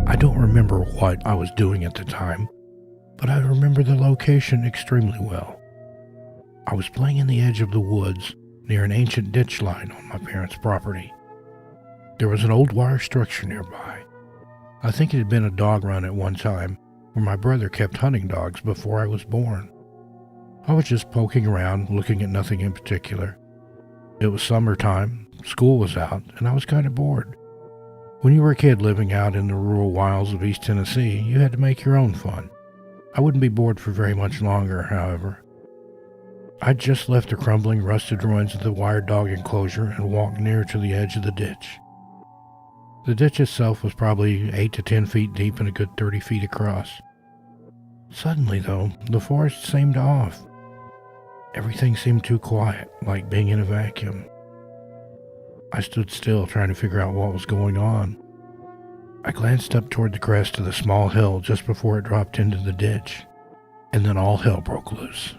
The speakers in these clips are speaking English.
I don't remember what I was doing at the time, but I remember the location extremely well. I was playing in the edge of the woods near an ancient ditch line on my parents' property. There was an old wire structure nearby. I think it had been a dog run at one time, where my brother kept hunting dogs before I was born. I was just poking around, looking at nothing in particular. It was summertime, school was out, and I was kind of bored. When you were a kid living out in the rural wilds of East Tennessee, you had to make your own fun. I wouldn't be bored for very much longer, however. I'd just left the crumbling, rusted ruins of the wired dog enclosure and walked near to the edge of the ditch. The ditch itself was probably 8 to 10 feet deep and a good 30 feet across. Suddenly, though, the forest seemed off. Everything seemed too quiet, like being in a vacuum. I stood still, trying to figure out what was going on. I glanced up toward the crest of the small hill just before it dropped into the ditch, and then all hell broke loose.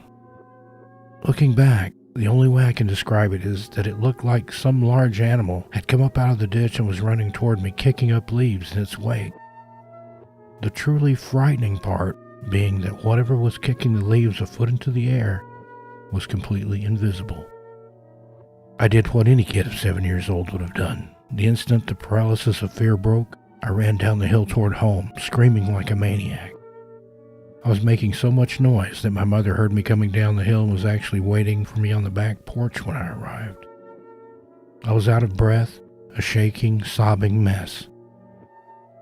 Looking back, the only way I can describe it is that it looked like some large animal had come up out of the ditch and was running toward me, kicking up leaves in its wake. The truly frightening part being that whatever was kicking the leaves a foot into the air was completely invisible. I did what any kid of 7 years old would have done. The instant the paralysis of fear broke, I ran down the hill toward home, screaming like a maniac. I was making so much noise that my mother heard me coming down the hill and was actually waiting for me on the back porch when I arrived. I was out of breath, a shaking, sobbing mess.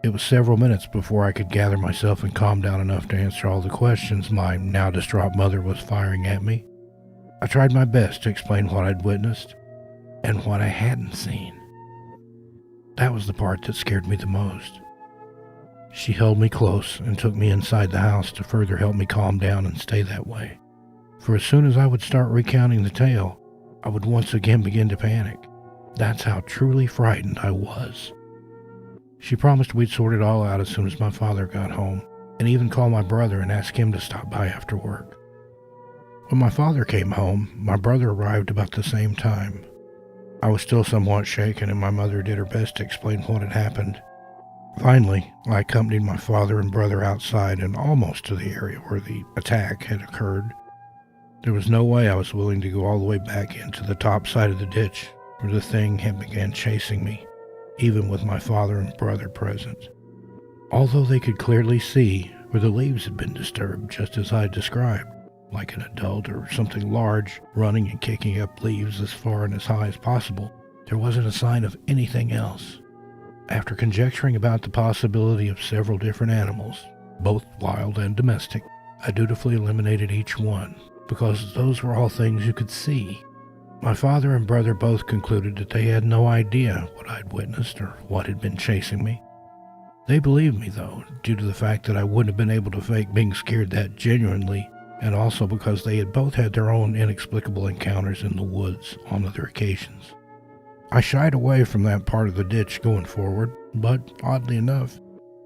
It was several minutes before I could gather myself and calm down enough to answer all the questions my now distraught mother was firing at me. I tried my best to explain what I'd witnessed and what I hadn't seen. That was the part that scared me the most. She held me close and took me inside the house to further help me calm down and stay that way. For as soon as I would start recounting the tale, I would once again begin to panic. That's how truly frightened I was. She promised we'd sort it all out as soon as my father got home, and even call my brother and ask him to stop by after work. When my father came home, my brother arrived about the same time. I was still somewhat shaken, and my mother did her best to explain what had happened. Finally, I accompanied my father and brother outside and almost to the area where the attack had occurred. There was no way I was willing to go all the way back into the top side of the ditch where the thing had begun chasing me, even with my father and brother present. Although they could clearly see where the leaves had been disturbed, just as I described, like an adult or something large running and kicking up leaves as far and as high as possible, there wasn't a sign of anything else. After conjecturing about the possibility of several different animals, both wild and domestic, I dutifully eliminated each one, because those were all things you could see. My father and brother both concluded that they had no idea what I'd witnessed or what had been chasing me. They believed me, though, due to the fact that I wouldn't have been able to fake being scared that genuinely, and also because they had both had their own inexplicable encounters in the woods on other occasions. I shied away from that part of the ditch going forward, but, oddly enough,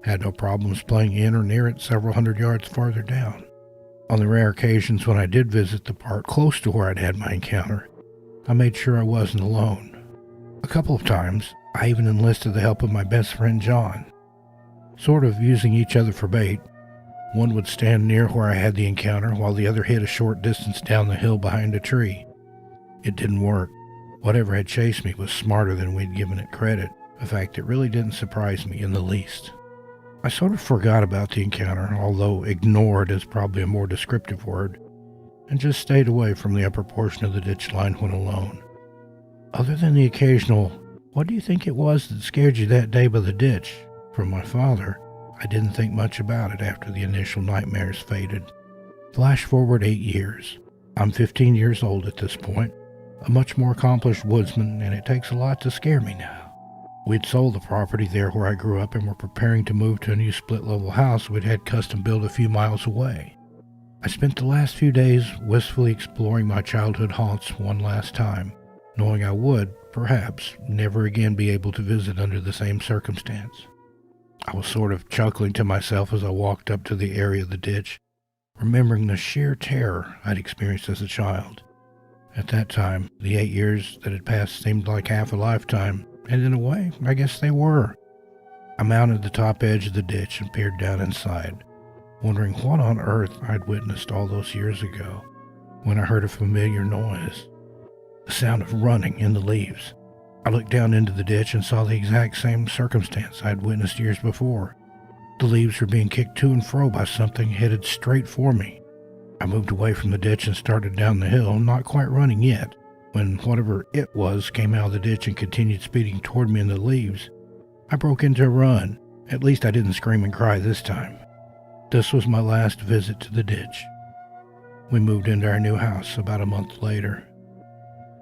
had no problems playing in or near it several hundred yards farther down. On the rare occasions when I did visit the part close to where I'd had my encounter, I made sure I wasn't alone. A couple of times, I even enlisted the help of my best friend John. Sort of using each other for bait, one would stand near where I had the encounter while the other hid a short distance down the hill behind a tree. It didn't work. Whatever had chased me was smarter than we'd given it credit, a fact that really didn't surprise me in the least. I sort of forgot about the encounter, although ignored is probably a more descriptive word, and just stayed away from the upper portion of the ditch line when alone. Other than the occasional, "What do you think it was that scared you that day by the ditch?" from my father, I didn't think much about it after the initial nightmares faded. Flash forward 8 years. I'm 15 years old at this point, a much more accomplished woodsman, and it takes a lot to scare me now. We'd sold the property there where I grew up and were preparing to move to a new split-level house we'd had custom built a few miles away. I spent the last few days wistfully exploring my childhood haunts one last time, knowing I would, perhaps, never again be able to visit under the same circumstance. I was sort of chuckling to myself as I walked up to the area of the ditch, remembering the sheer terror I'd experienced as a child. At that time, the 8 years that had passed seemed like half a lifetime, and in a way, I guess they were. I mounted the top edge of the ditch and peered down inside, wondering what on earth I'd witnessed all those years ago when I heard a familiar noise, the sound of running in the leaves. I looked down into the ditch and saw the exact same circumstance I'd witnessed years before. The leaves were being kicked to and fro by something headed straight for me. I moved away from the ditch and started down the hill, not quite running yet, when whatever it was came out of the ditch and continued speeding toward me in the leaves. I broke into a run. At least I didn't scream and cry this time. This was my last visit to the ditch. We moved into our new house about a month later.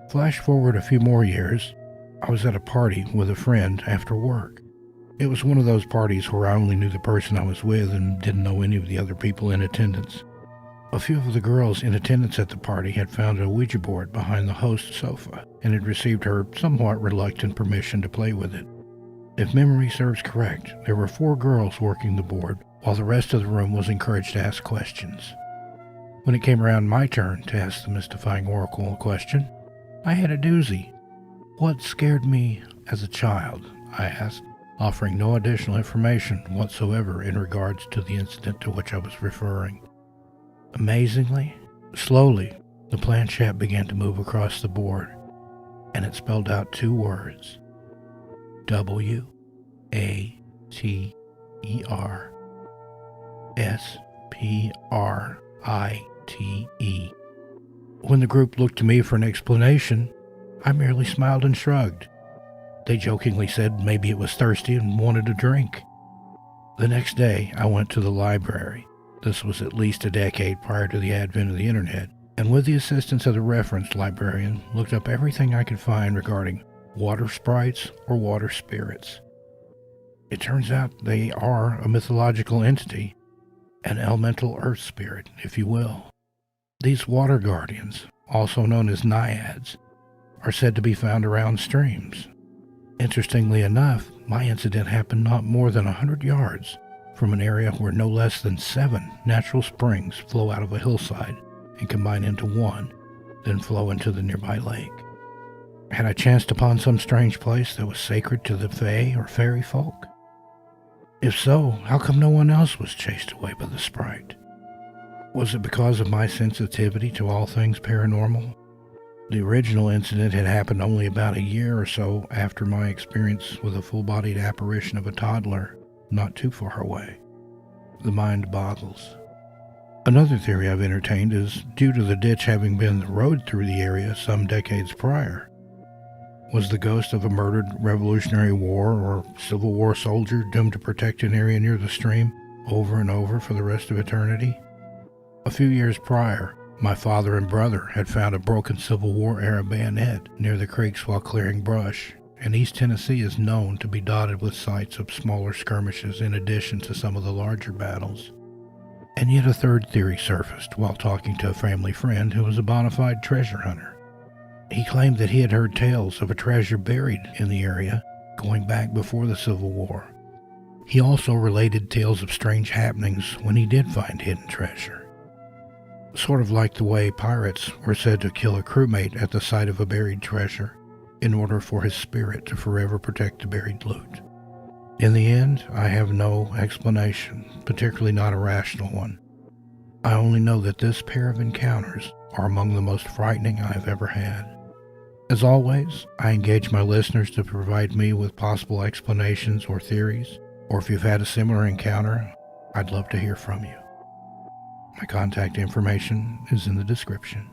Flash forward a few more years, I was at a party with a friend after work. It was one of those parties where I only knew the person I was with and didn't know any of the other people in attendance. A few of the girls in attendance at the party had found a Ouija board behind the host's sofa and had received her somewhat reluctant permission to play with it. If memory serves correct, there were 4 girls working the board, while the rest of the room was encouraged to ask questions. When it came around my turn to ask the mystifying oracle a question, I had a doozy. What scared me as a child? I asked, offering no additional information whatsoever in regards to the incident to which I was referring. Amazingly, slowly, the planchette began to move across the board, and it spelled out 2 words: WATERSPRITE. When the group looked to me for an explanation, I merely smiled and shrugged. They jokingly said maybe it was thirsty and wanted a drink. The next day, I went to the library. This was at least a decade prior to the advent of the internet, and with the assistance of the reference librarian, looked up everything I could find regarding water sprites or water spirits. It turns out they are a mythological entity, an elemental earth spirit, if you will. These water guardians, also known as naiads, are said to be found around streams. Interestingly enough, my incident happened not more than 100 yards from an area where no less than 7 natural springs flow out of a hillside and combine into one, then flow into the nearby lake. Had I chanced upon some strange place that was sacred to the fae or fairy folk? If so, how come no one else was chased away by the sprite? Was it because of my sensitivity to all things paranormal? The original incident had happened only about a year or so after my experience with a full-bodied apparition of a toddler not too far away. The mind boggles. Another theory I've entertained is due to the ditch having been the road through the area some decades prior. Was the ghost of a murdered Revolutionary War or Civil War soldier doomed to protect an area near the stream over and over for the rest of eternity? A few years prior, my father and brother had found a broken Civil War-era bayonet near the creeks while clearing brush, and East Tennessee is known to be dotted with sites of smaller skirmishes in addition to some of the larger battles. And yet a third theory surfaced while talking to a family friend who was a bona fide treasure hunter. He claimed that he had heard tales of a treasure buried in the area going back before the Civil War. He also related tales of strange happenings when he did find hidden treasure. Sort of like the way pirates were said to kill a crewmate at the sight of a buried treasure in order for his spirit to forever protect the buried loot. In the end, I have no explanation, particularly not a rational one. I only know that this pair of encounters are among the most frightening I have ever had. As always, I engage my listeners to provide me with possible explanations or theories, or if you've had a similar encounter, I'd love to hear from you. My contact information is in the description.